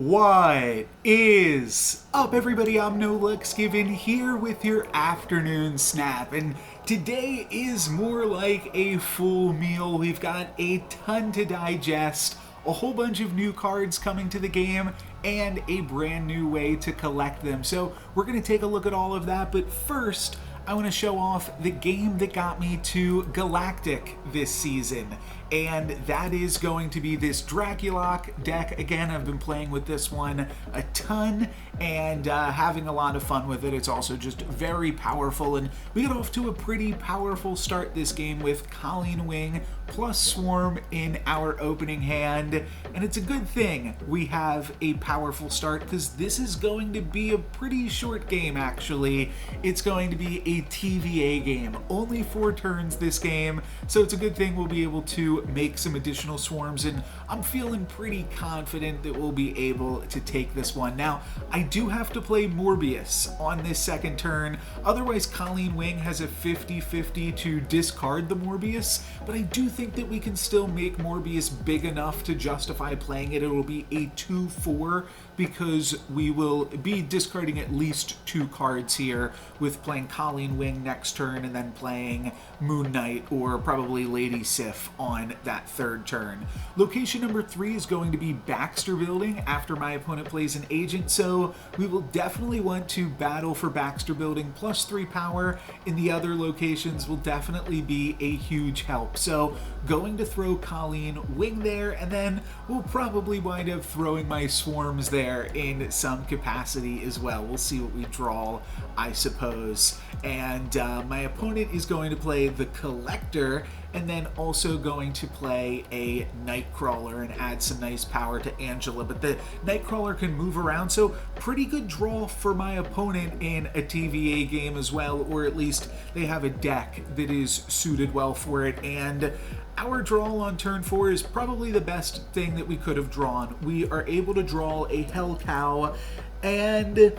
What is up, everybody? I'm No Lux Given here with your afternoon snap, and today is more like a full meal. We've got a ton to digest, a whole bunch of new cards coming to the game, and a brand new way to collect them. So we're going to take a look at all of that, but first, I want to show off the game that got me to Galactic this season, and that is going to be this Dracula deck. Again, I've been playing with this one a ton and having a lot of fun with it. It's also just very powerful, and we got off to a pretty powerful start this game with Colleen Wing plus Swarm in our opening hand, and it's a good thing we have a powerful start because this is going to be a pretty short game actually. It's going to be a TVA game, only 4 turns this game, so it's a good thing we'll be able to make some additional swarms, and I'm feeling pretty confident that we'll be able to take this one. Now, I do have to play Morbius on this second turn, otherwise Colleen Wing has a 50-50 to discard the Morbius, but I do think that we can still make Morbius big enough to justify playing it. It will be a 2-4 because we will be discarding at least 2 cards here with playing Colleen Wing next turn and then playing Moon Knight or probably Lady Sif on that third turn. Location number 3 is going to be Baxter Building after my opponent plays an agent, so we will definitely want to battle for Baxter Building plus 3 power. In the other locations will definitely be a huge help. So going to throw Colleen Wing there, and then we'll probably wind up throwing my swarms there in some capacity as well. We'll see what we draw, I suppose. And my opponent is going to play the Collector and then also going to play a Nightcrawler and add some nice power to Angela, but the Nightcrawler can move around, so pretty good draw for my opponent in a TVA game as well, or at least they have a deck that is suited well for it. And our draw on turn 4 is probably the best thing that we could have drawn. We are able to draw a Hell Cow, and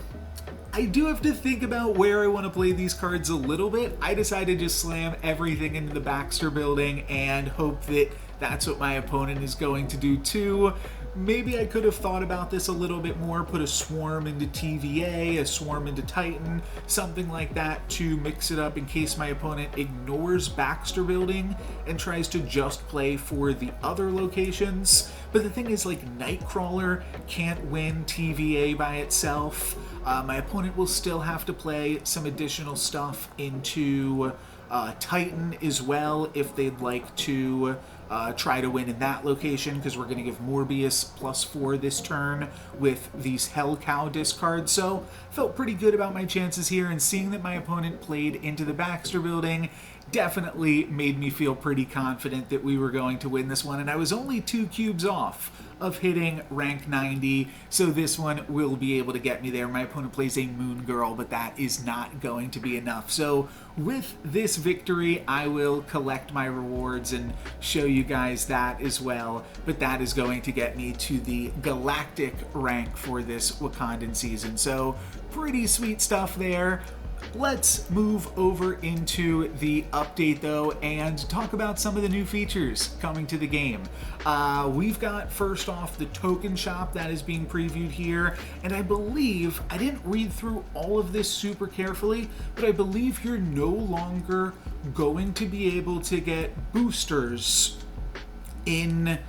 I do have to think about where I want to play these cards a little bit. I decided to just slam everything into the Baxter Building and hope that that's what my opponent is going to do too. Maybe I could have thought about this a little bit more, put a swarm into TVA, a swarm into Titan, something like that to mix it up in case my opponent ignores Baxter Building and tries to just play for the other locations. But the thing is, like, Nightcrawler can't win TVA by itself. My opponent will still have to play some additional stuff into Titan as well if they'd like to try to win in that location, because we're going to give Morbius plus 4 this turn with these Hell Cow discards. So felt pretty good about my chances here, and seeing that my opponent played into the Baxter Building definitely made me feel pretty confident that we were going to win this one, and I was only 2 cubes off of hitting rank 90, so this one will be able to get me there. My opponent plays a Moon Girl, but that is not going to be enough. So with this victory, I will collect my rewards and show you guys that as well, but that is going to get me to the Galactic rank for this Wakandan season. So pretty sweet stuff there. Let's move over into the update though and talk about some of the new features coming to the game. We've got first off the token shop that is being previewed here, and I believe, I didn't read through all of this super carefully, but I believe you're no longer going to be able to get boosters in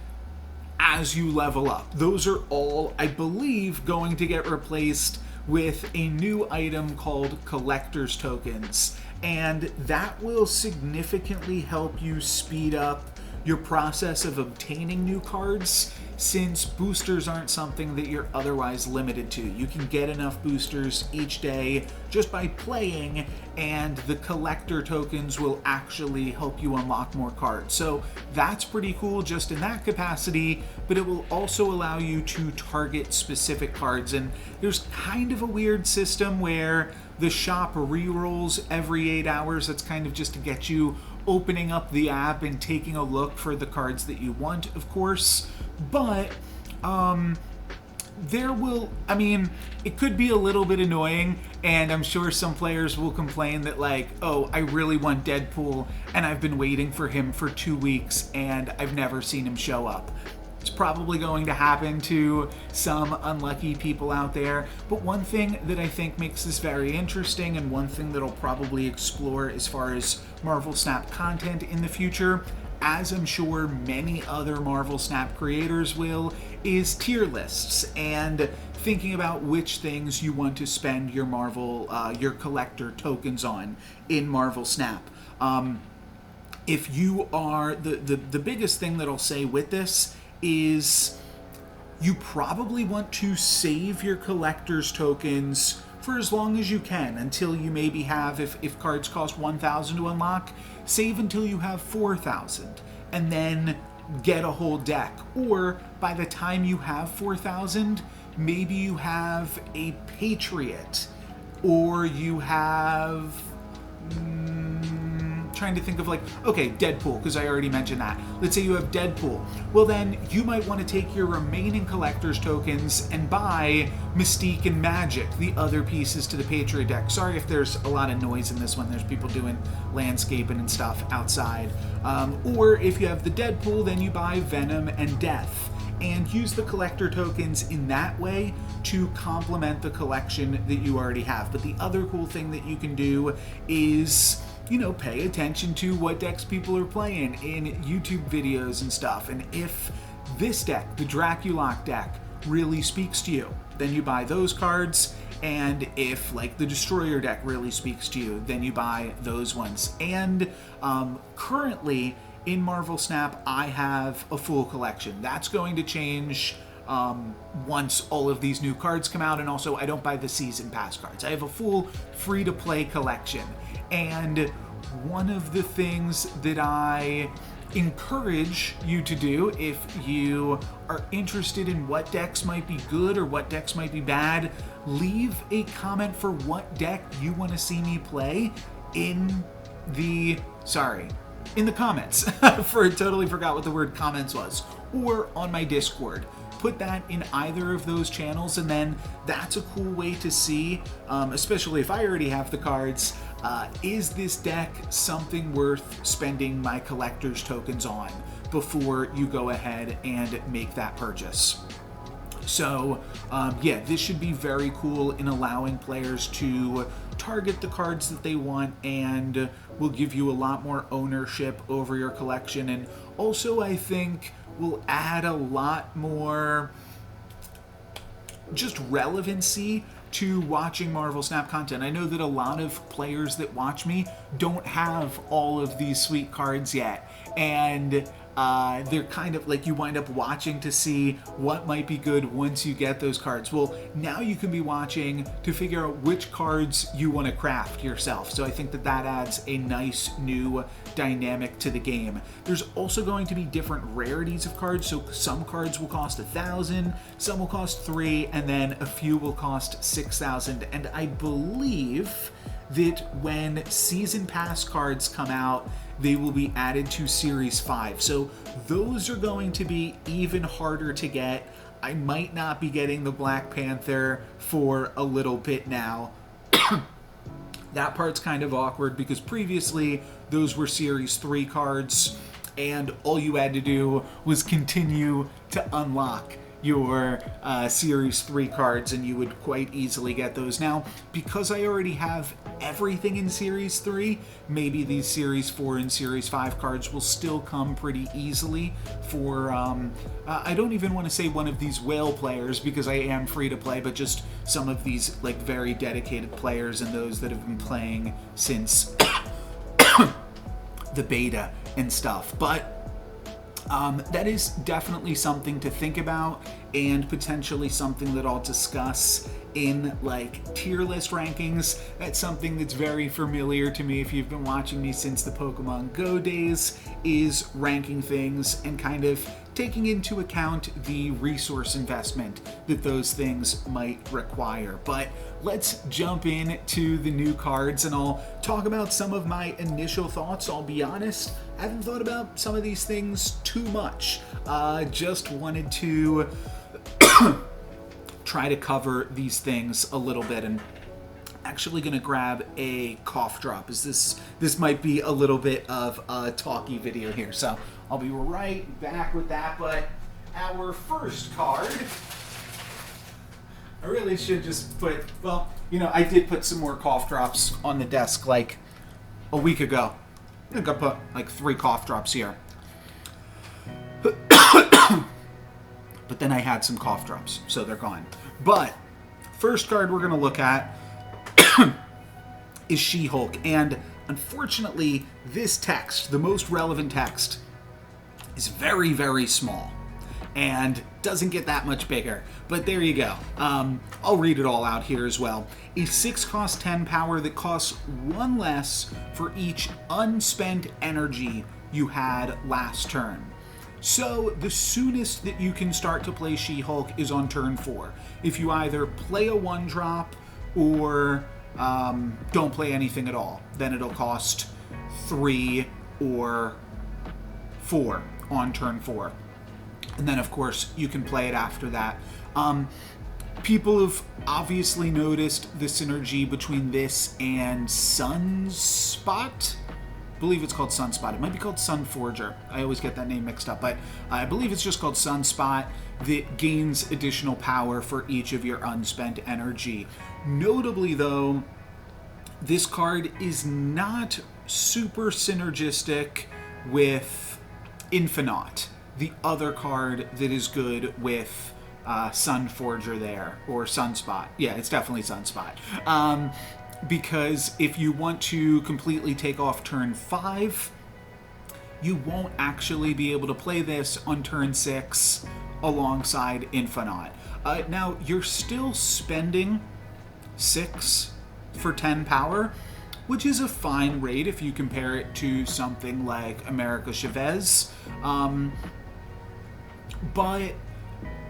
as you level up. Those are all, I believe, going to get replaced with a new item called Collector's Tokens, and that will significantly help you speed up your process of obtaining new cards, since boosters aren't something that you're otherwise limited to. You can get enough boosters each day just by playing, and the collector tokens will actually help you unlock more cards. So that's pretty cool just in that capacity, but it will also allow you to target specific cards. And there's kind of a weird system where the shop re-rolls every 8 hours. That's kind of just to get you opening up the app and taking a look for the cards that you want, of course. But it could be a little bit annoying, and I'm sure some players will complain that, like, oh, I really want Deadpool and I've been waiting for him for 2 weeks and I've never seen him show up. It's probably going to happen to some unlucky people out there. But one thing that I think makes this very interesting, and one thing that I'll probably explore as far as Marvel Snap content in the future, as I'm sure many other Marvel Snap creators will, is tier lists and thinking about which things you want to spend your your collector tokens on in Marvel Snap. If you are, the biggest thing that I'll say with this is you probably want to save your collector's tokens for as long as you can until you maybe have, if cards cost 1,000 to unlock, save until you have 4,000 and then get a whole deck. Or by the time you have 4,000, maybe you have a Patriot, or you have trying to think of Deadpool, because I already mentioned that. Let's say you have Deadpool. Well, then you might want to take your remaining collector's tokens and buy Mystique and Magic, the other pieces to the Patriot deck. Sorry if there's a lot of noise in this one. There's people doing landscaping and stuff outside. Or if you have the Deadpool, then you buy Venom and Death, and use the collector tokens in that way to complement the collection that you already have. But the other cool thing that you can do is, pay attention to what decks people are playing in YouTube videos and stuff. And if this deck, the Dracula deck, really speaks to you, then you buy those cards. And if, the Destroyer deck really speaks to you, then you buy those ones. And currently, in Marvel Snap, I have a full collection. That's going to change once all of these new cards come out, and also I don't buy the season pass cards. I have a full free-to-play collection. And one of the things that I encourage you to do, if you are interested in what decks might be good or what decks might be bad, leave a comment for what deck you want to see me play in the comments. Totally forgot what the word comments was. Or on my Discord. Put that in either of those channels, and then that's a cool way to see, especially if I already have the cards, is this deck something worth spending my collector's tokens on before you go ahead and make that purchase. So, this should be very cool in allowing players to target the cards that they want, and will give you a lot more ownership over your collection. And also, I think, will add a lot more just relevancy to watching Marvel Snap content. I know that a lot of players that watch me don't have all of these sweet cards yet, and they're kind of you wind up watching to see what might be good once you get those cards. Well, now you can be watching to figure out which cards you want to craft yourself. So I think that adds a nice new dynamic to the game. There's also going to be different rarities of cards. So some cards will cost 1,000, some will cost 3, and then a few will cost 6,000. And I believe that when Season Pass cards come out, they will be added to Series 5. So those are going to be even harder to get. I might not be getting the Black Panther for a little bit now. That part's kind of awkward because previously those were Series 3 cards, and all you had to do was continue to unlock your Series 3 cards, and you would quite easily get those. Now, because I already have everything in Series 3, maybe these Series 4 and Series 5 cards will still come pretty easily for, I don't even want to say one of these whale players because I am free to play, but just some of these very dedicated players and those that have been playing since the beta and stuff. But that is definitely something to think about, and potentially something that I'll discuss in tier list rankings. That's something that's very familiar to me if you've been watching me since the Pokemon Go days, is ranking things and kind of taking into account the resource investment that those things might require. But let's jump into the new cards, and I'll talk about some of my initial thoughts. I'll be honest, I haven't thought about some of these things too much. Just wanted to try to cover these things a little bit, and actually going to grab a cough drop, as this might be a little bit of a talky video here, so I'll be right back with that. But our first card. I really should just put, well, you know, I did put some more cough drops on the desk like a week ago. I think I put like 3 cough drops here. But then I had some cough drops, so they're gone. But first card we're going to look at is She-Hulk. And unfortunately, this text, the most relevant text, is very, very small and doesn't get that much bigger. But there you go. I'll read it all out here as well. A 6 cost 10 power that costs 1 less for each unspent energy you had last turn. So the soonest that you can start to play She-Hulk is on turn 4. If you either play a 1-drop or don't play anything at all, then it'll cost 3 or 4 on turn 4. And then, of course, you can play it after that. People have obviously noticed the synergy between this and Sunspot. I believe it's called Sunspot. It might be called Sunforger. I always get that name mixed up, but I believe it's just called Sunspot that gains additional power for each of your unspent energy. Notably, though, this card is not super synergistic with Infinite, the other card that is good with Sunforger there, or Sunspot. Yeah, it's definitely Sunspot. Because if you want to completely take off turn 5, you won't actually be able to play this on turn 6 alongside Infinite. Now, you're still spending 6 for 10 power, which is a fine rate if you compare it to something like America Chavez. But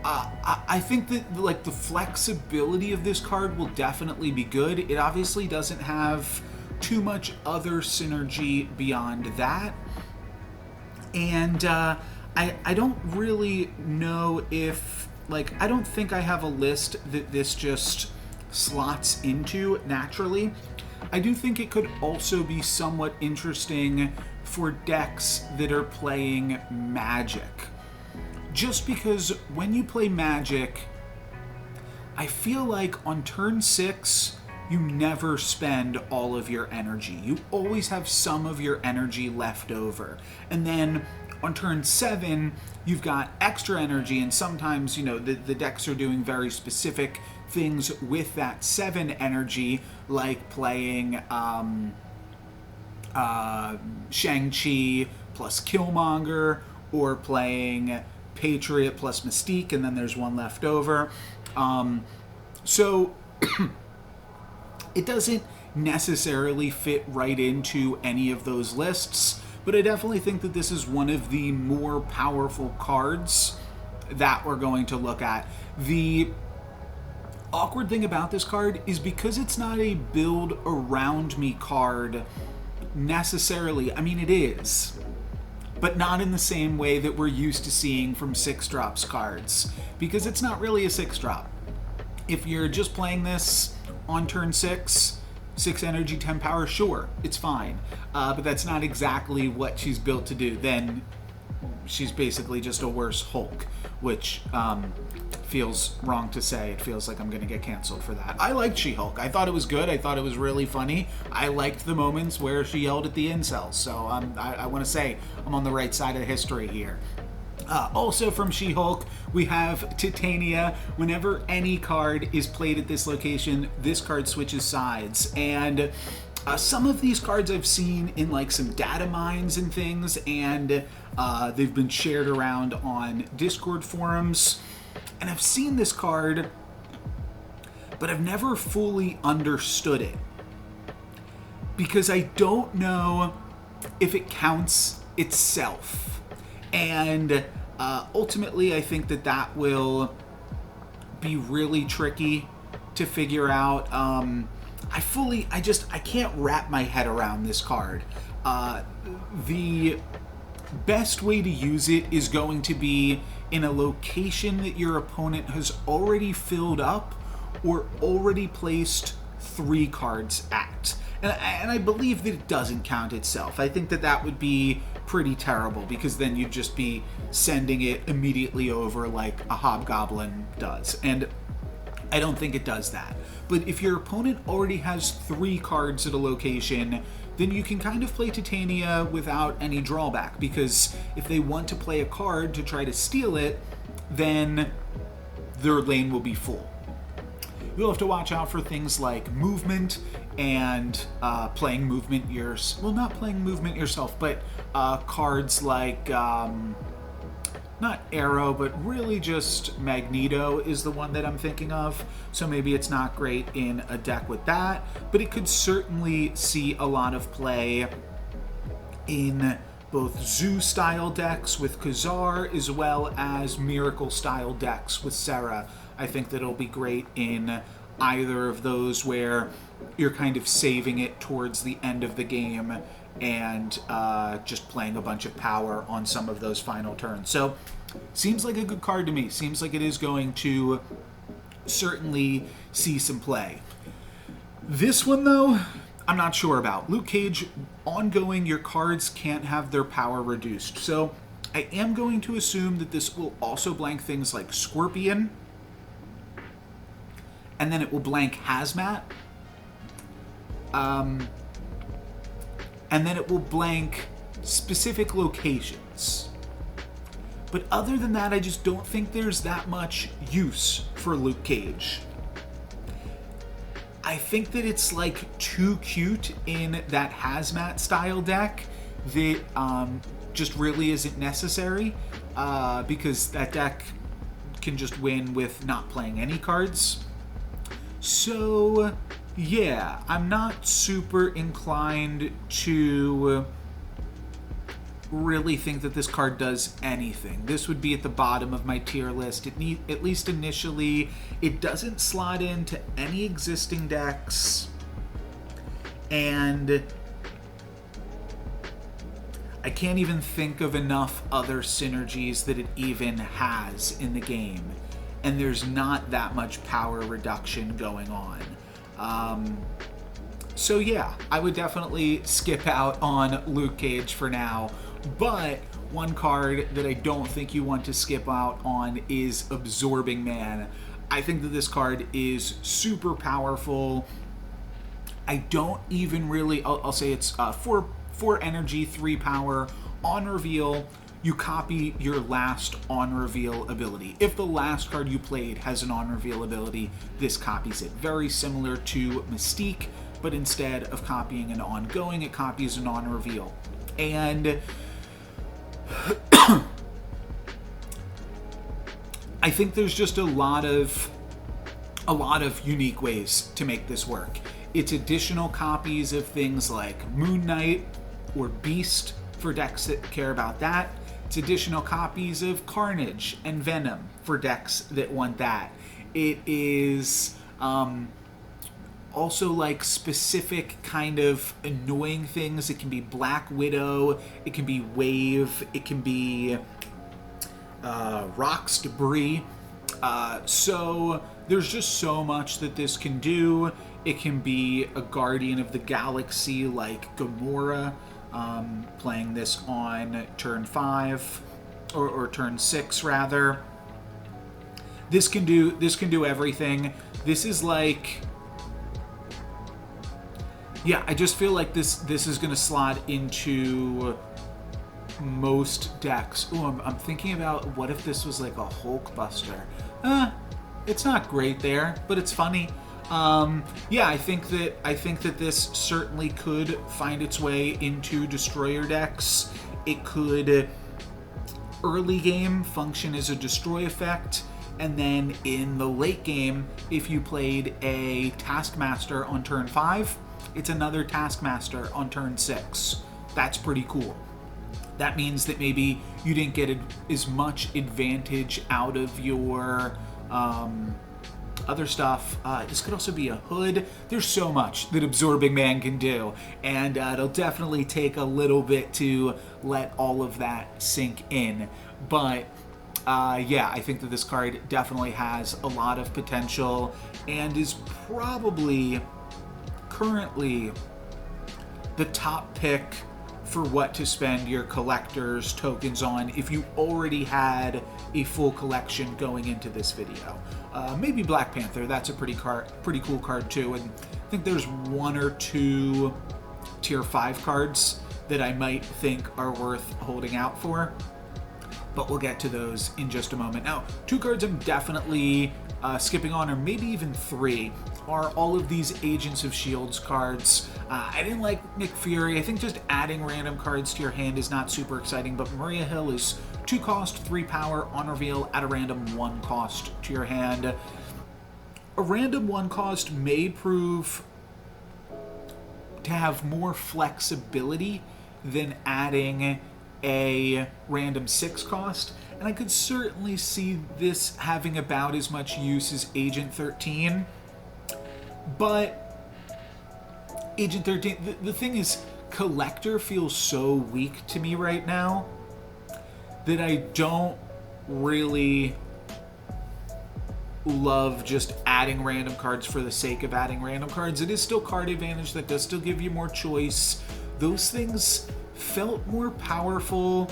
I think that like the flexibility of this card will definitely be good. It obviously doesn't have too much other synergy beyond that. And I don't really know if, like, I don't think I have a list that this just slots into naturally. I do think it could also be somewhat interesting for decks that are playing Magic. Just because when you play Magic, I feel like on turn 6, you never spend all of your energy. You always have some of your energy left over. And then on turn 7, you've got extra energy, and sometimes, you know, the decks are doing very specific things with that 7 energy, like playing Shang-Chi plus Killmonger, or playing Patriot plus Mystique, and then there's 1 left over. So it doesn't necessarily fit right into any of those lists, but I definitely think that this is one of the more powerful cards that we're going to look at. The awkward thing about this card is because it's not a build around me card necessarily. I mean, it is, but not in the same way that we're used to seeing from 6-drops cards, because it's not really a 6-drop. If you're just playing this on turn 6, 6 energy, 10 power, sure, it's fine. But that's not exactly what she's built to do. Then she's basically just a worse Hulk, which feels wrong to say. It feels like I'm going to get canceled for that. I liked She-Hulk. I thought it was good. I thought it was really funny. I liked the moments where she yelled at the incels. So I want to say I'm on the right side of history here. Also from She-Hulk, we have Titania. Whenever any card is played at this location, this card switches sides. And some of these cards I've seen in like some data mines and things, and they've been shared around on Discord forums. And I've seen this card, but I've never fully understood it, because I don't know if it counts itself. And ultimately, I think that will be really tricky to figure out. I can't wrap my head around this card. The best way to use it is going to be in a location that your opponent has already filled up or already placed 3 cards at. And I believe that it doesn't count itself. I think that would be pretty terrible, because then you'd just be sending it immediately over like a Hobgoblin does. And I don't think it does that. But if your opponent already has 3 cards at a location, then you can kind of play Titania without any drawback, because if they want to play a card to try to steal it, then their lane will be full. You'll have to watch out for things like movement and playing movement not playing movement yourself, but cards like not Arrow, but really just Magneto is the one that I'm thinking of. So maybe it's not great in a deck with that, but it could certainly see a lot of play in both Zoo-style decks with Khazar, as well as Miracle-style decks with Serra. I think that it'll be great in either of those, where you're kind of saving it towards the end of the game and just playing a bunch of power on some of those final turns. So, seems like a good card to me. Seems like it is going to certainly see some play. This one, though, I'm not sure about. Luke Cage, ongoing, your cards can't have their power reduced. So, I am going to assume that this will also blank things like Scorpion, and then it will blank Hazmat. And then it will blank specific locations. But other than that, I just don't think there's that much use for Luke Cage. I think that it's like too cute in that Hazmat style deck that just really isn't necessary, because that deck can just win with not playing any cards. So yeah, I'm not super inclined to really think that this card does anything. This would be at the bottom of my tier list. At least initially, it doesn't slot into any existing decks, and I can't even think of enough other synergies that it even has in the game, and there's not that much power reduction going on. So yeah, I would definitely skip out on Luke Cage for now, but one card that I don't think you want to skip out on is Absorbing Man. I think that this card is super powerful. I don't even really, I'll say it's 4 energy, 3 power. On reveal, you copy your last on-reveal ability. If the last card you played has an on-reveal ability, this copies it. Very similar to Mystique, but instead of copying an ongoing, it copies an on-reveal. And I think there's just a lot of unique ways to make this work. It's additional copies of things like Moon Knight or Beast for decks that care about that. It's additional copies of Carnage and Venom for decks that want that. It is also like specific kind of annoying things. It can be Black Widow, it can be Wave, it can be Rocks Debris. So there's just so much that this can do. It can be a Guardian of the Galaxy like Gamora, playing this on turn 5 or turn 6 rather. This can do everything. This is like, yeah, I just feel like this is going to slot into most decks. Oh, I'm thinking about what if this was like a Hulkbuster. It's not great there, but it's funny. Yeah, I think that this certainly could find its way into Destroyer decks. It could early game function as a destroy effect, and then in the late game, if you played a Taskmaster on turn 5, it's another Taskmaster on turn 6. That's pretty cool. That means that maybe you didn't get as much advantage out of your other stuff. This could also be a hood. There's so much that Absorbing Man can do, and it'll definitely take a little bit to let all of that sink in. But yeah, I think that this card definitely has a lot of potential and is probably currently the top pick for what to spend your collector's tokens on if you already had a full collection going into this video. Maybe Black Panther, that's a pretty cool card too, and I think there's one or two tier 5 cards that I might think are worth holding out for, but we'll get to those in just a moment. Now, 2 cards I'm definitely skipping on, or maybe even 3, are all of these Agents of S.H.I.E.L.D. cards. I didn't like Nick Fury. I think just adding random cards to your hand is not super exciting, but Maria Hill is 2 cost, 3 power, on reveal, add a random 1 cost to your hand. A random 1 cost may prove to have more flexibility than adding a random 6 cost, and I could certainly see this having about as much use as Agent 13. But Agent 13, the thing is, Collector feels so weak to me right now that I don't really love just adding random cards for the sake of adding random cards. It is still card advantage, that does still give you more choice. Those things felt more powerful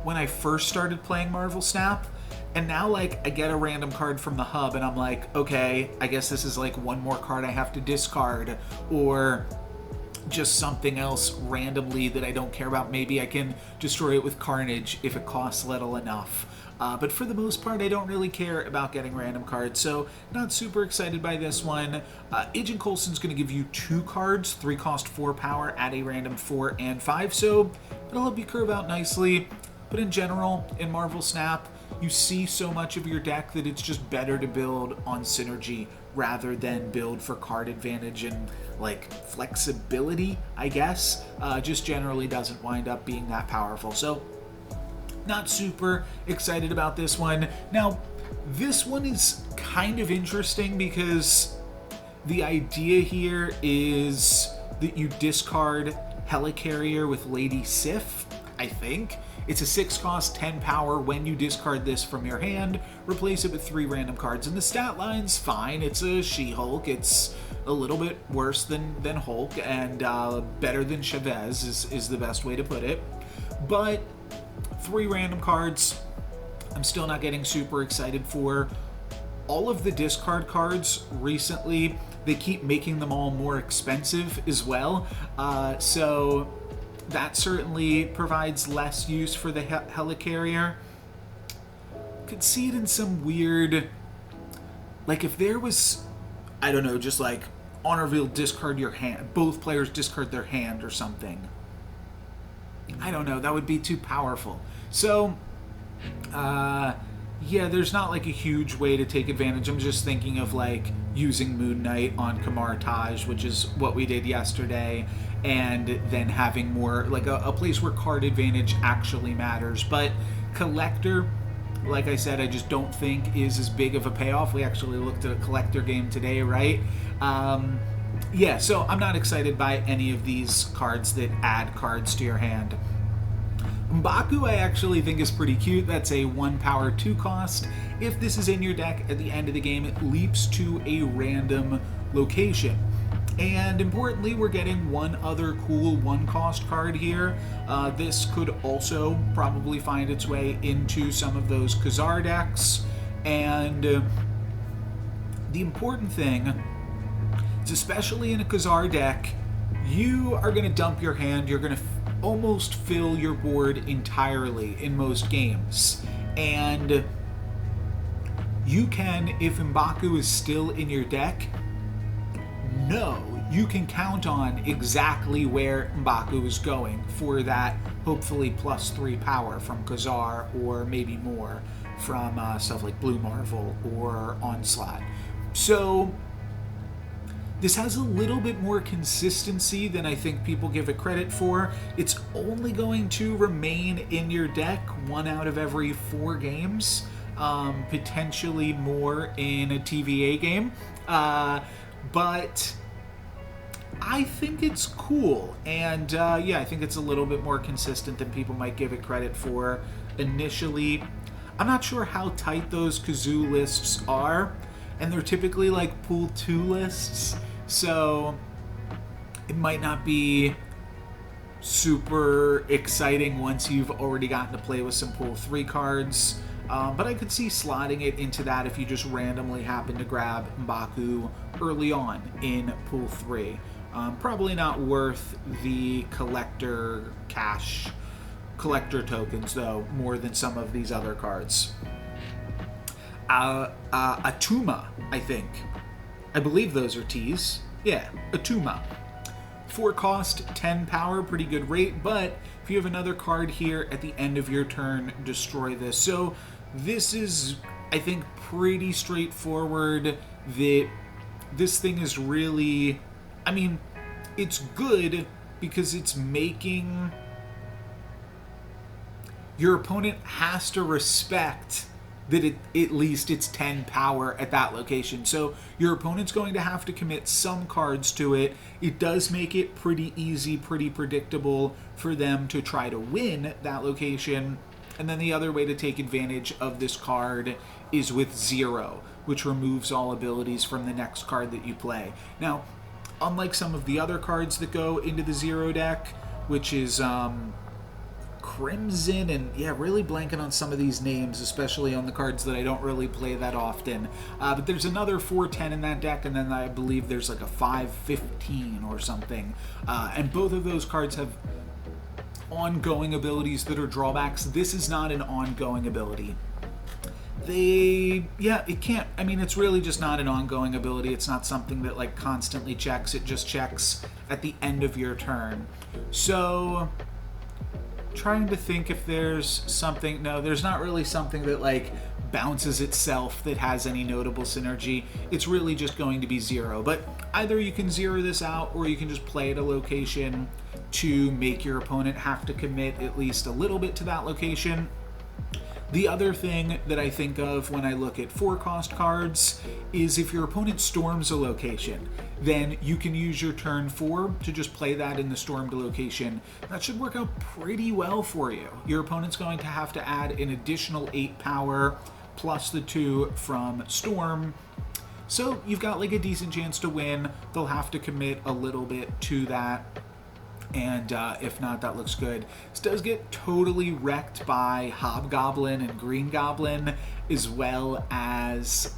when I first started playing Marvel Snap. And now, like, I get a random card from the hub and I'm like, okay, I guess this is like one more card I have to discard, or just something else randomly that I don't care about. Maybe I can destroy it with Carnage if it costs little enough. But for the most part, I don't really care about getting random cards, so not super excited by this one. Agent Coulson's going to give you 2 cards, 3 cost, 4 power, add a random 4 and 5, so it'll help you curve out nicely. But in general, in Marvel Snap, you see so much of your deck that it's just better to build on synergy rather than build for card advantage, and like flexibility, I guess, just generally doesn't wind up being that powerful. So not super excited about this one. Now, this one is kind of interesting because the idea here is that you discard Helicarrier with Lady Sif, I think. It's a 6 cost, 10 power. When you discard this from your hand, replace it with 3 random cards. And the stat line's fine. It's a She-Hulk. It's a little bit worse than Hulk, and better than Chavez is the best way to put it. But 3 random cards, I'm still not getting super excited for. All of the discard cards recently, they keep making them all more expensive as well. So that certainly provides less use for the Helicarrier. Could see it in some weird, like if there was, I don't know, just like on reveal, discard your hand, both players discard their hand or something. I don't know, that would be too powerful. So, yeah, there's not like a huge way to take advantage. I'm just thinking of like using Moon Knight on Kamar Taj, which is what we did yesterday, and then having more like a place where card advantage actually matters. But Collector, like I said, I just don't think is as big of a payoff. We actually looked at a Collector game today, right? Yeah, so I'm not excited by any of these cards that add cards to your hand. M'Baku I actually think is pretty cute. That's a 1 power 2 cost. If this is in your deck at the end of the game, it leaps to a random location. And importantly, we're getting one other cool 1 cost card here. This could also probably find its way into some of those Khazar decks. And the important thing is, especially in a Khazar deck, you are going to dump your hand. You're going to almost fill your board entirely in most games. And you can, if M'Baku is still in your deck, you can count on exactly where M'Baku is going for that hopefully +3 power from Khazar, or maybe more from stuff like Blue Marvel or Onslaught. So this has a little bit more consistency than I think people give it credit for. It's only going to remain in your deck 1 out of every 4 games, potentially more in a TVA game. But I think it's cool, and yeah, I think it's a little bit more consistent than people might give it credit for initially. I'm not sure how tight those Kazoo lists are, and they're typically like pool 2 lists, so it might not be super exciting once you've already gotten to play with some pool 3 cards. But I could see slotting it into that if you just randomly happen to grab M'Baku early on in pool 3. Probably not worth the collector tokens, though, more than some of these other cards. Atuma, I think. I believe those are T's. Yeah, Atuma. 4 cost, 10 power, pretty good rate, but if you have another card here at the end of your turn, destroy this. So this is, I think, pretty straightforward. This thing is really, I mean, it's good because it's making your opponent has to respect that at least it's 10 power at that location. So your opponent's going to have to commit some cards to it. It does make it pretty easy, pretty predictable for them to try to win that location. And then the other way to take advantage of this card is with 0, which removes all abilities from the next card that you play. Now, unlike some of the other cards that go into the 0 deck, which is Crimson, and yeah, really blanking on some of these names, especially on the cards that I don't really play that often. But there's another 4/10 in that deck, and then I believe there's like a 5/15 or something. And both of those cards have ongoing abilities that are drawbacks. This is not an ongoing ability. It can't, I mean, it's really just not an ongoing ability. It's not something that like constantly checks. It just checks at the end of your turn. So trying to think if there's something. No, there's not really something that like bounces itself that has any notable synergy. It's really just going to be 0. But either you can 0 this out, or you can just play at a location to make your opponent have to commit at least a little bit to that location. The other thing that I think of when I look at 4-cost cards is if your opponent storms a location, then you can use your turn 4 to just play that in the stormed location. That should work out pretty well for you. Your opponent's going to have to add an additional 8 power plus the 2 from storm. So you've got like a decent chance to win. They'll have to commit a little bit to that. And if not, that looks good. This does get totally wrecked by Hobgoblin and Green Goblin, as well as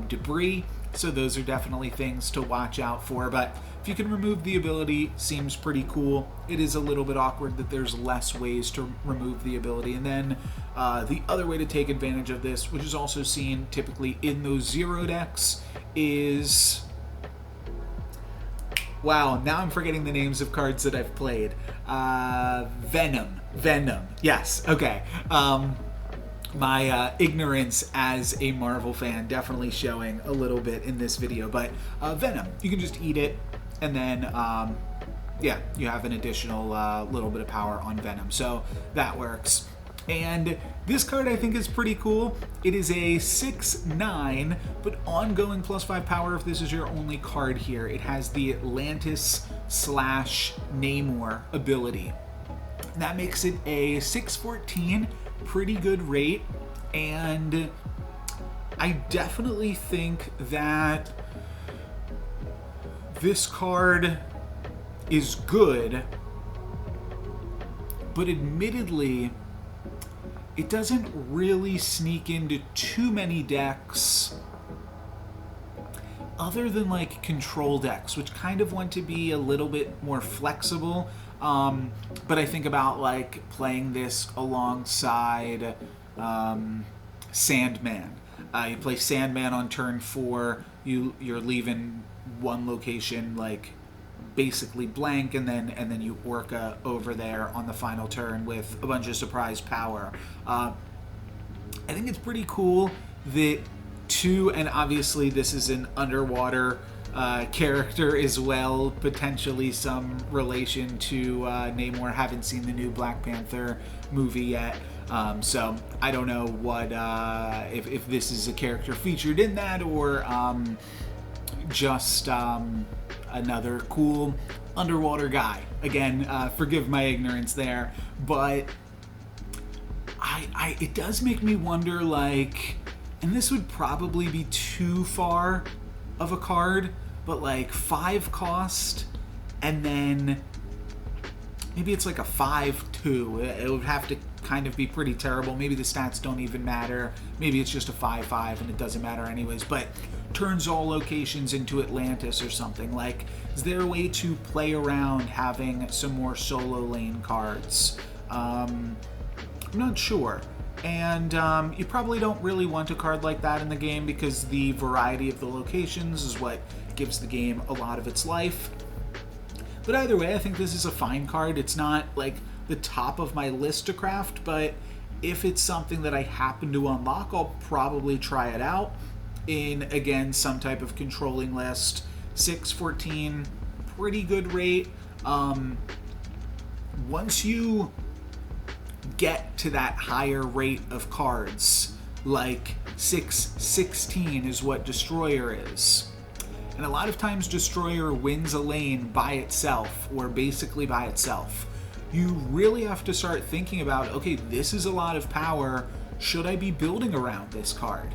Debris. So those are definitely things to watch out for. But if you can remove the ability, seems pretty cool. It is a little bit awkward that there's less ways to remove the ability. And then the other way to take advantage of this, which is also seen typically in those 0 decks, is... Wow, now I'm forgetting the names of cards that I've played. Venom. Yes, okay. My ignorance as a Marvel fan definitely showing a little bit in this video. But Venom, you can just eat it, and then, yeah, you have an additional little bit of power on Venom. So that works. And this card I think is pretty cool. It is a 6/9, but ongoing +5 power if this is your only card here. It has the Atlantis/Namor ability. That makes it a 6/14, pretty good rate, and I definitely think that this card is good, but admittedly, it doesn't really sneak into too many decks other than like control decks, which kind of want to be a little bit more flexible. But I think about like playing this alongside Sandman. You play Sandman on turn 4, you're leaving one location like basically blank, and then you Orca over there on the final turn with a bunch of surprise power. I think it's pretty cool that and obviously this is an underwater character as well, potentially some relation to Namor. Haven't seen the new Black Panther movie yet, so I don't know what if this is a character featured in that, or just another cool underwater guy. Again, forgive my ignorance there, but it does make me wonder, like, and this would probably be too far of a card, but like 5 cost, and then maybe it's like a 5-2. It would have to kind of be pretty terrible. Maybe the stats don't even matter. Maybe it's just a 5-5 and it doesn't matter anyways. But turns all locations into Atlantis or something. Like, is there a way to play around having some more solo lane cards? I'm not sure. And you probably don't really want a card like that in the game because the variety of the locations is what gives the game a lot of its life. But either way, I think this is a fine card. It's not like the top of my list to craft, but if it's something that I happen to unlock, I'll probably try it out in, again, some type of controlling list. 6-14, pretty good rate. Once you get to that higher rate of cards, like 6-16 is what Destroyer is. And a lot of times Destroyer wins a lane by itself, or basically by itself. You really have to start thinking about, okay, this is a lot of power. Should I be building around this card?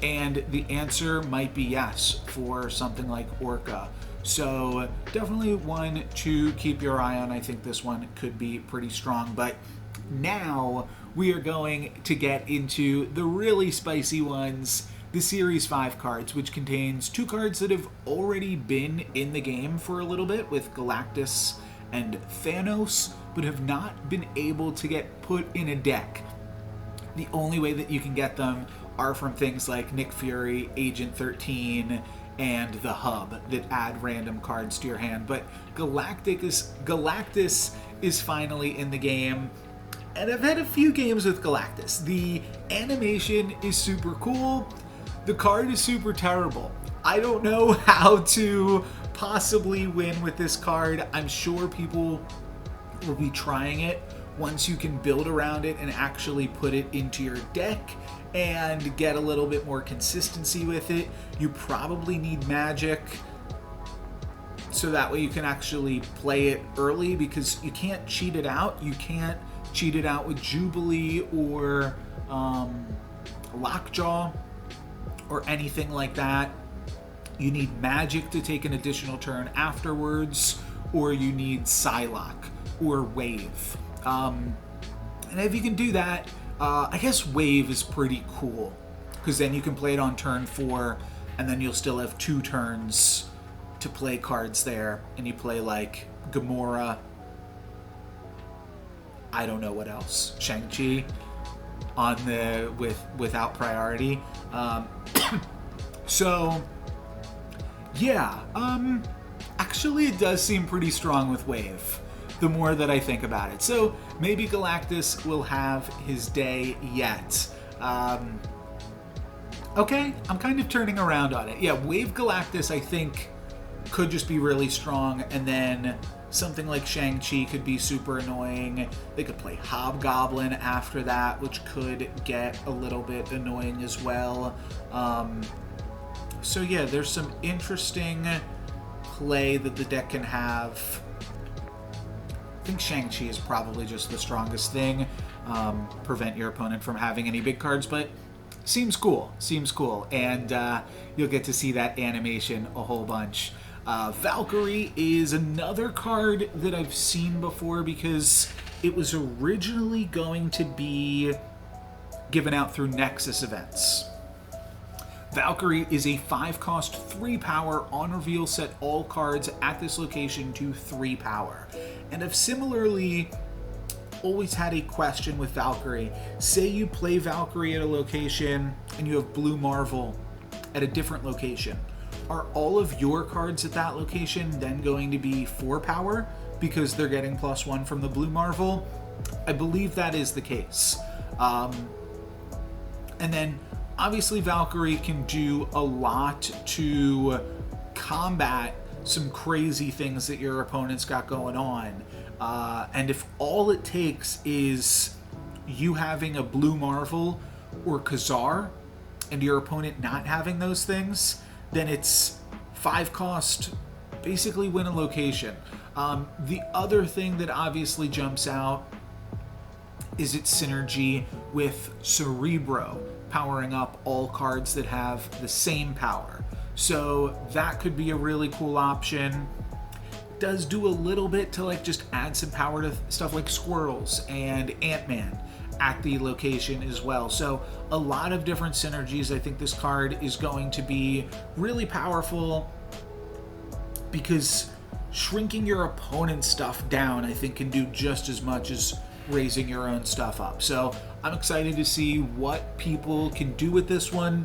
And the answer might be yes for something like Orca. So definitely one to keep your eye on. I think this one could be pretty strong. But now we are going to get into the really spicy ones, the Series 5 cards, which contains 2 cards that have already been in the game for a little bit with Galactus and Thanos, but have not been able to get put in a deck. The only way that you can get them are from things like Nick Fury, Agent 13, and the Hub that add random cards to your hand. But Galactus is finally in the game. And I've had a few games with Galactus. The animation is super cool. The card is super terrible. I don't know how to possibly win with this card. I'm sure people will be trying it once you can build around it and actually put it into your deck and get a little bit more consistency with it. You probably need magic so that way you can actually play it early, because you can't cheat it out. You can't cheat it out with Jubilee or Lockjaw or anything like that. You need magic to take an additional turn afterwards, or you need Psylocke or Wave. And if you can do that, I guess Wave is pretty cool, because then you can play it on turn 4, and then you'll still have 2 turns to play cards there, and you play like Gamora, I don't know what else, Shang-Chi on the without priority. So yeah, actually it does seem pretty strong with Wave, the more that I think about it. So maybe Galactus will have his day yet. Okay, I'm kind of turning around on it. Yeah, Wave Galactus I think could just be really strong, and then something like Shang-Chi could be super annoying. They could play Hobgoblin after that, which could get a little bit annoying as well. So yeah, there's some interesting play that the deck can have. I think Shang-Chi is probably just the strongest thing. Prevent your opponent from having any big cards, but seems cool. And you'll get to see that animation a whole bunch. Valkyrie is another card that I've seen before because it was originally going to be given out through Nexus events. Valkyrie is a 5-cost 3 power. On reveal, set all cards at this location to 3 power. And I've similarly always had a question with Valkyrie. Say you play Valkyrie at a location and you have Blue Marvel at a different location. Are all of your cards at that location then going to be 4 power because they're getting +1 from the Blue Marvel? I believe that is the case. And then obviously Valkyrie can do a lot to combat some crazy things that your opponent's got going on. And if all it takes is you having a Blue Marvel or Khazar and your opponent not having those things, then it's 5 cost, basically win a location. The other thing that obviously jumps out is its synergy with Cerebro, powering up all cards that have the same power. So that could be a really cool option. does do a little bit to like just add some power to stuff like squirrels and Ant-Man at the location as well. So a lot of different synergies. I think this card is going to be really powerful because shrinking your opponent's stuff down, I think, can do just as much as raising your own stuff up. So I'm excited to see what people can do with this one.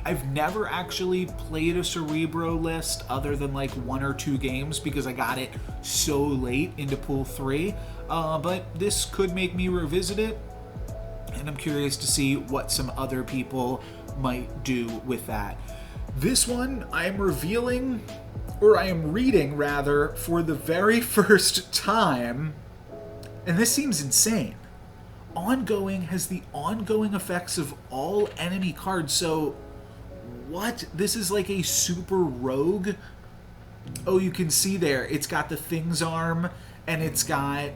I've never actually played a Cerebro list other than like 1 or 2 games because I got it so late into Pool 3. But this could make me revisit it, and I'm curious to see what some other people might do with that. This one I'm revealing, or I am reading rather, for the very first time, and this seems insane. Ongoing has the ongoing effects of all enemy cards. So what? This is like a super rogue? Oh, you can see there, it's got the Thing's arm, and it's got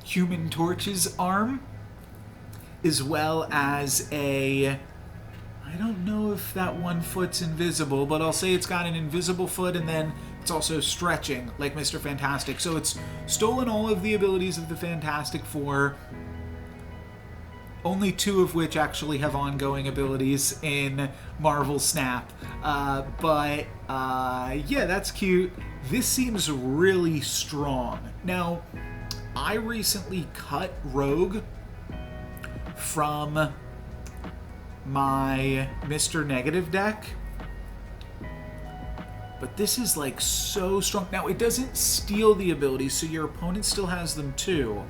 Human Torch's arm, as well as a... I don't know if that one foot's invisible, but I'll say it's got an invisible foot, and then it's also stretching like Mr. Fantastic. So it's stolen all of the abilities of the Fantastic Four, only 2 of which actually have ongoing abilities in Marvel Snap. But yeah, that's cute. This seems really strong. Now, I recently cut Rogue from my Mr. Negative deck, but this is like so strong. Now, it doesn't steal the abilities, so your opponent still has them too.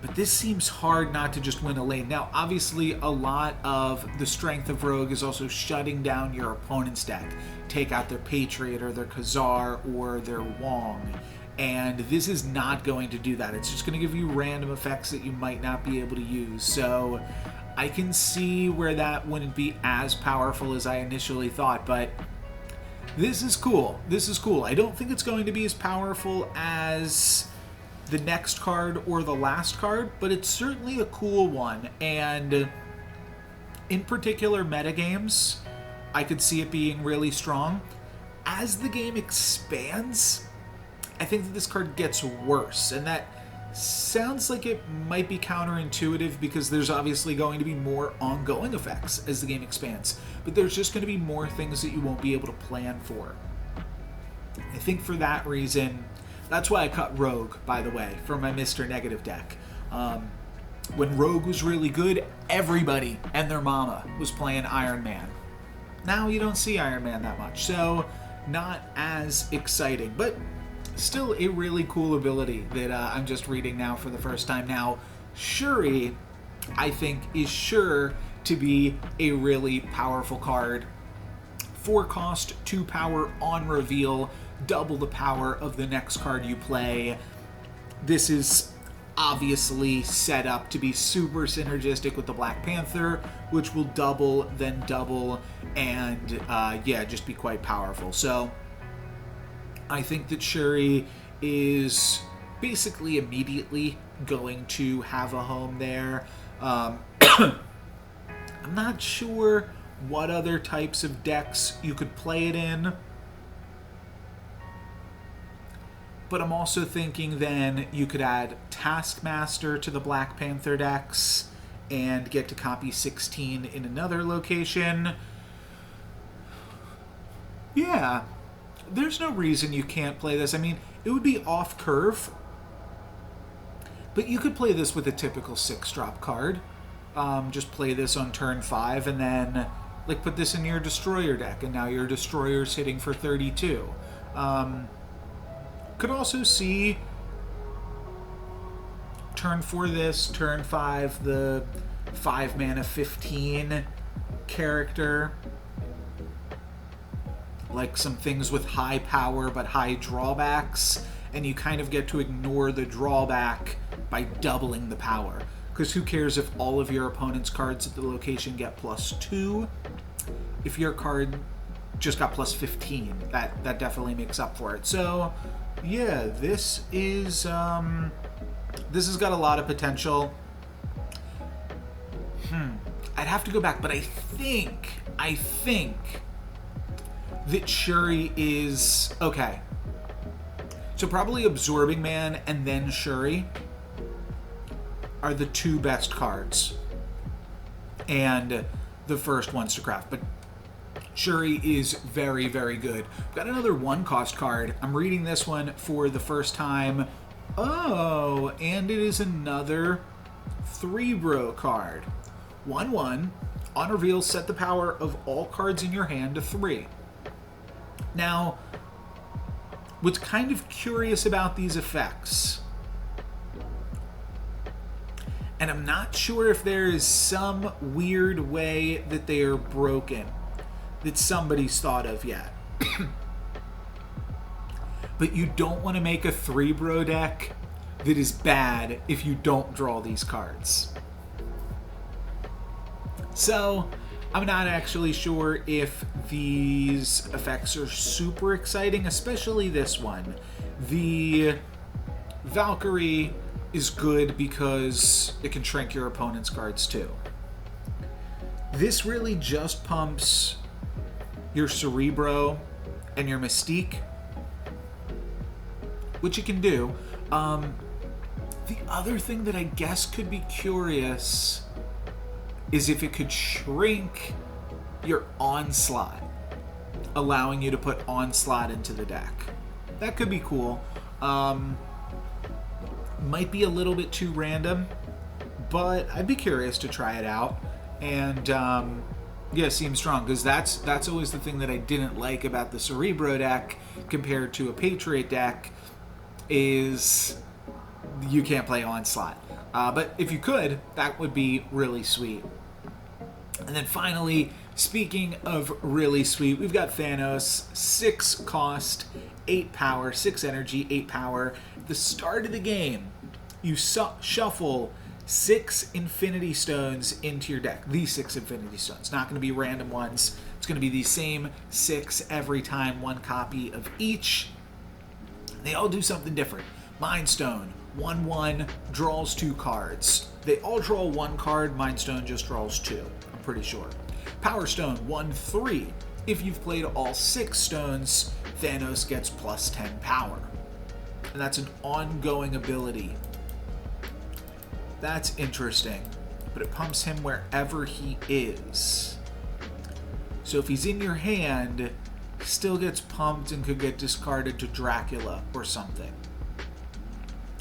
But this seems hard not to just win a lane. Now, obviously, a lot of the strength of Rogue is also shutting down your opponent's deck. Take out their Patriot or their Khazar or their Wong. And this is not going to do that. It's just going to give you random effects that you might not be able to use. So I can see where that wouldn't be as powerful as I initially thought, but this is cool. This is cool. I don't think it's going to be as powerful as the next card or the last card, but it's certainly a cool one. And in particular metagames, I could see it being really strong. As the game expands, I think that this card gets worse, and that sounds like it might be counterintuitive because there's obviously going to be more ongoing effects as the game expands, but there's just going to be more things that you won't be able to plan for. I think for that reason, that's why I cut Rogue, by the way, from my Mr. Negative deck. When Rogue was really good, everybody and their mama was playing Iron Man. Now you don't see Iron Man that much, so not as exciting, but still a really cool ability that I'm just reading now for the first time. Now, Shuri, I think, is sure to be a really powerful card. 4 cost, 2 power on reveal, double the power of the next card you play. This is obviously set up to be super synergistic with the Black Panther, which will double, then double, and yeah, just be quite powerful. So I think that Shuri is basically immediately going to have a home there. I'm not sure what other types of decks you could play it in, but I'm also thinking then you could add Taskmaster to the Black Panther decks and get to copy 16 in another location. Yeah, there's no reason you can't play this. I mean, it would be off curve, but you could play this with a typical 6-drop card. Just play this on turn 5 and then like put this in your Destroyer deck, and now your Destroyer's hitting for 32. Could also see turn 4 this, turn 5 the 5 mana 15 character. Like some things with high power but high drawbacks, and you kind of get to ignore the drawback by doubling the power. Because who cares if all of your opponent's cards at the location get +2? If your card just got +15, that definitely makes up for it. So yeah, this has got a lot of potential. I'd have to go back, but I think that Shuri is okay. So probably Absorbing Man and then Shuri are the two best cards. And the first ones to craft. But Shuri is very, very good. We've got another 1-cost card. I'm reading this one for the first time. Oh, and it is another 3-bro card. 1/1. On reveal, set the power of all cards in your hand to 3. Now, what's kind of curious about these effects, and I'm not sure if there is some weird way that they are broken that somebody's thought of yet. But you don't want to make a 3-bro deck that is bad if you don't draw these cards. So, I'm not actually sure if these effects are super exciting, especially this one. The Valkyrie is good because it can shrink your opponent's cards too. This really just pumps your Cerebro and your Mystique, which it can do. The other thing that I guess could be curious is if it could shrink your Onslaught, allowing you to put Onslaught into the deck. That could be cool. Might be a little bit too random, but I'd be curious to try it out. And yeah, seems strong, because that's always the thing that I didn't like about the Cerebro deck compared to a Patriot deck, is you can't play Onslaught. But if you could, that would be really sweet. And then finally, speaking of really sweet, we've got Thanos, 6 cost, 8 power, 6 energy, 8 power. At the start of the game, you shuffle 6 Infinity Stones into your deck. These 6 Infinity Stones. Not going to be random ones. It's going to be the same 6 every time, 1 copy of each. They all do something different. Mind Stone, 1/1, draws 2 cards. They all draw 1 card. Mind Stone just draws 2. I'm pretty sure. Power Stone, 1/3. If you've played all 6 stones, Thanos gets plus 10 power. And that's an ongoing ability. That's interesting. But it pumps him wherever he is. So if he's in your hand, he still gets pumped and could get discarded to Dracula or something.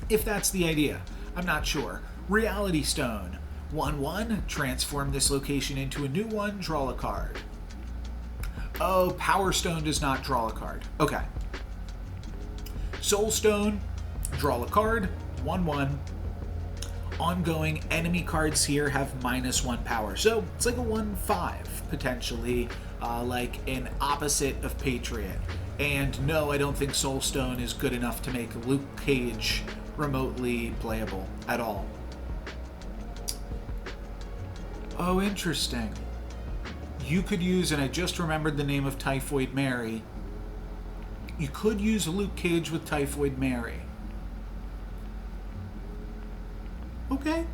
If that's the idea. I'm not sure. Reality Stone. 1/1, transform this location into a new one, draw a card. Oh, Power Stone does not draw a card. Okay. Soul Stone, draw a card, 1/1. Ongoing enemy cards here have -1 power. So it's like a 1/5, potentially, like an opposite of Patriot. And no, I don't think Soul Stone is good enough to make Luke Cage remotely playable at all. Oh, interesting. You could use, and I just remembered the name of Typhoid Mary. You could use Luke Cage with Typhoid Mary. Okay.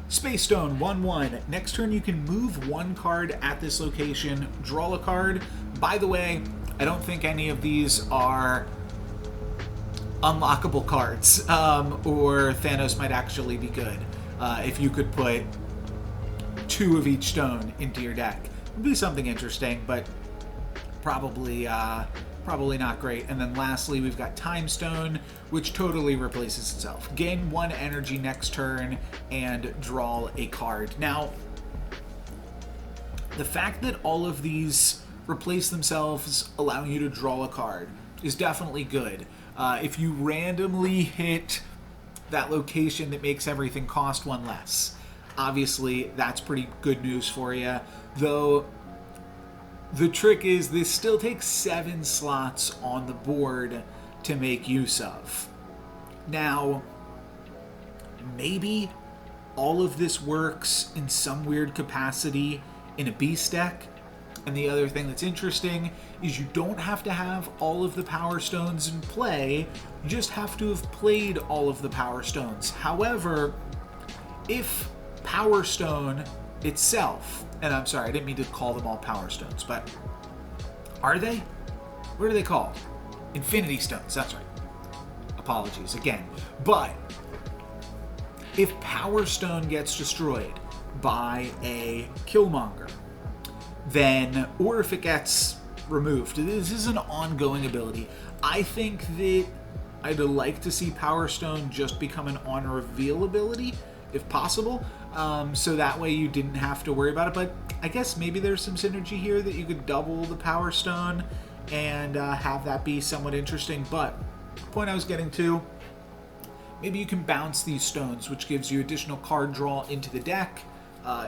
Space Stone, 1/1. Next turn you can move 1 card at this location, draw a card. By the way, I don't think any of these are unlockable cards, or Thanos might actually be good. If you could put 2 of each stone into your deck. It would be something interesting, but probably not great. And then lastly, we've got Time Stone, which totally replaces itself. Gain 1 energy next turn and draw a card. Now, the fact that all of these replace themselves, allowing you to draw a card, is definitely good. If you randomly hit that location that makes everything cost 1 less, obviously that's pretty good news for you. Though the trick is this still takes 7 slots on the board to make use of. Now, maybe all of this works in some weird capacity in a beast deck. And the other thing that's interesting is you don't have to have all of the Power Stones in play. You just have to have played all of the Power Stones. However, if Power Stone itself, and I'm sorry, I didn't mean to call them all Power Stones, but are they? what are they called? Infinity Stones, that's right. Apologies again. But if Power Stone gets destroyed by a Killmonger, then, or if it gets removed, this is an ongoing ability. I think that I'd like to see Power Stone just become an on-reveal ability, if possible, so that way you didn't have to worry about it. But I guess maybe there's some synergy here that you could double the Power Stone and have that be somewhat interesting. But the point I was getting to, maybe you can bounce these stones, which gives you additional card draw into the deck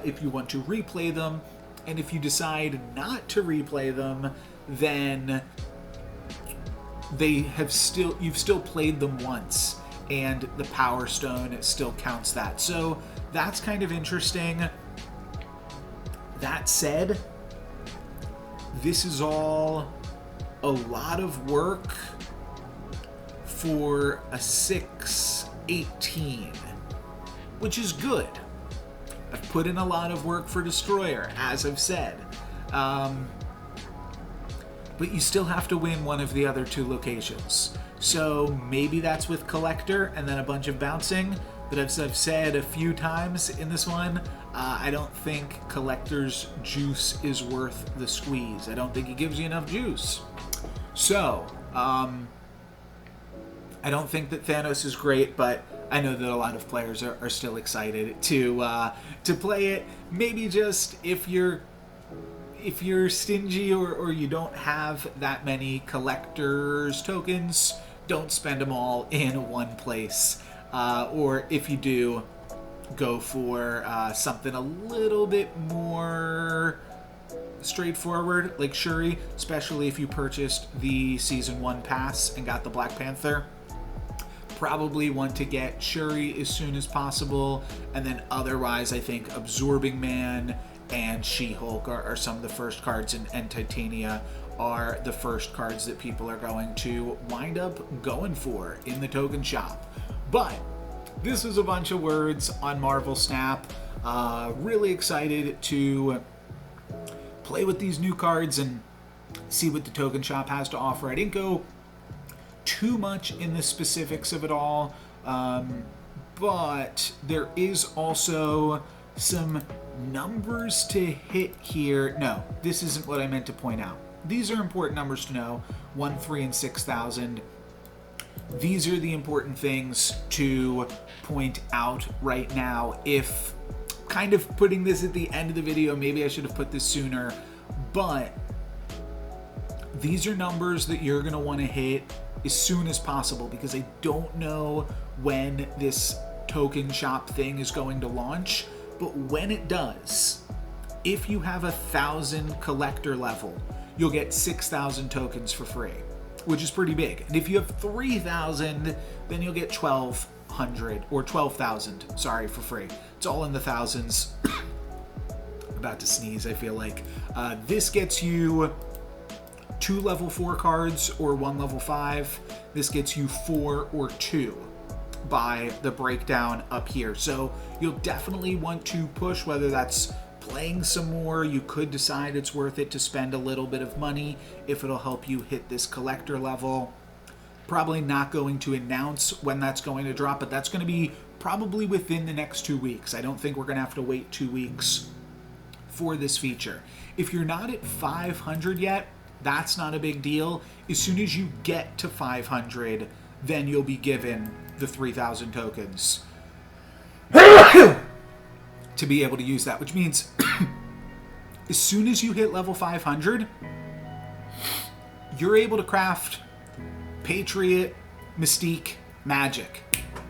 if you want to replay them. And if you decide not to replay them, then you've still played them once, and the Power Stone still counts that. So that's kind of interesting. That said, this is all a lot of work for a 6/18, which is good. I've put in a lot of work for Destroyer, as I've said. But you still have to win one of the other two locations. So maybe that's with Collector and then a bunch of bouncing. But as I've said a few times in this one, I don't think Collector's juice is worth the squeeze. I don't think he gives you enough juice. So, I don't think that Thanos is great, but I know that a lot of players are still excited to play it. Maybe just if you're stingy or you don't have that many collector's tokens, don't spend them all in one place. Or if you do, go for something a little bit more straightforward, like Shuri, especially if you purchased the Season 1 pass and got the Black Panther. Probably want to get Shuri as soon as possible, and then otherwise I think Absorbing Man and She-Hulk are some of the first cards, and Titania are the first cards that people are going to wind up going for in the token shop. But this is a bunch of words on Marvel Snap. Really excited to play with these new cards and see what the token shop has to offer. I didn't go too much in the specifics of it all, but there is also some numbers to hit here. No, this isn't what I meant to point out. These are important numbers to know. 1, 3, and 6,000. These are the important things to point out right now. If kind of putting this at the end of the video, maybe I should have put this sooner, but these are numbers that you're going to want to hit as soon as possible, because I don't know when this token shop thing is going to launch, but when it does, if you have 1,000 collector level, you'll get 6,000 tokens for free, which is pretty big. And if you have 3,000, then you'll get 1,200 or 12,000, sorry, for free. It's all in the thousands. About to sneeze, I feel like. This gets you 2 level 4 cards or 1 level 5. This gets you 4 or 2 by the breakdown up here. So you'll definitely want to push, whether that's playing some more. You could decide it's worth it to spend a little bit of money if it'll help you hit this collector level. Probably not going to announce when that's going to drop, but that's going to be probably within the next 2 weeks. I don't think we're going to have to wait 2 weeks for this feature. If you're not at 500 yet, that's not a big deal. As soon as you get to 500, then you'll be given the 3,000 tokens to be able to use that, which means as soon as you hit level 500, you're able to craft Patriot, Mystique, Magic,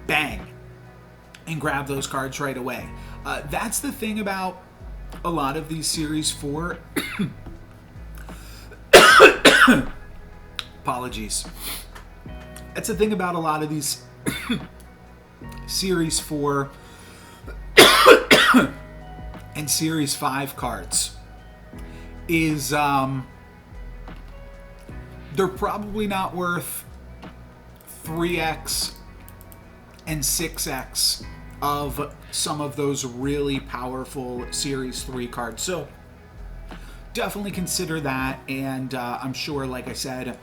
bang, and grab those cards right away. That's the thing about a lot of these Series 4 apologies. That's the thing about a lot of these Series 4 and Series 5 cards is they're probably not worth 3x and 6x of some of those really powerful Series 3 cards. So definitely consider that. And I'm sure, like I said,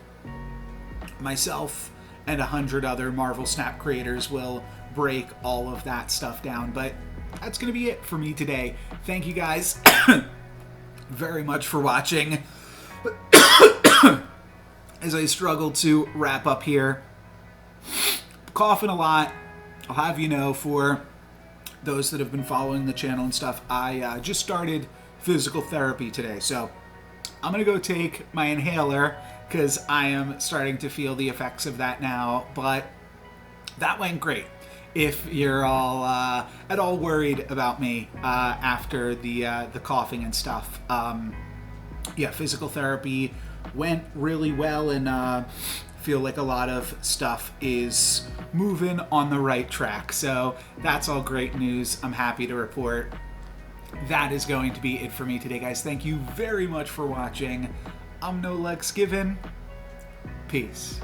myself and 100 other Marvel Snap creators will break all of that stuff down. But that's going to be it for me today. Thank you guys very much for watching. As I struggle to wrap up here, coughing a lot. I'll have you know, for those that have been following the channel and stuff, I just started physical therapy today. So I'm going to go take my inhaler because I am starting to feel the effects of that now. But that went great. If you're all at all worried about me after the coughing and stuff, yeah, physical therapy went really well, and feel like a lot of stuff is moving on the right track. So that's all great news. I'm happy to report. That is going to be it for me today, guys. Thank you very much for watching. I'm No Lex Given. Peace.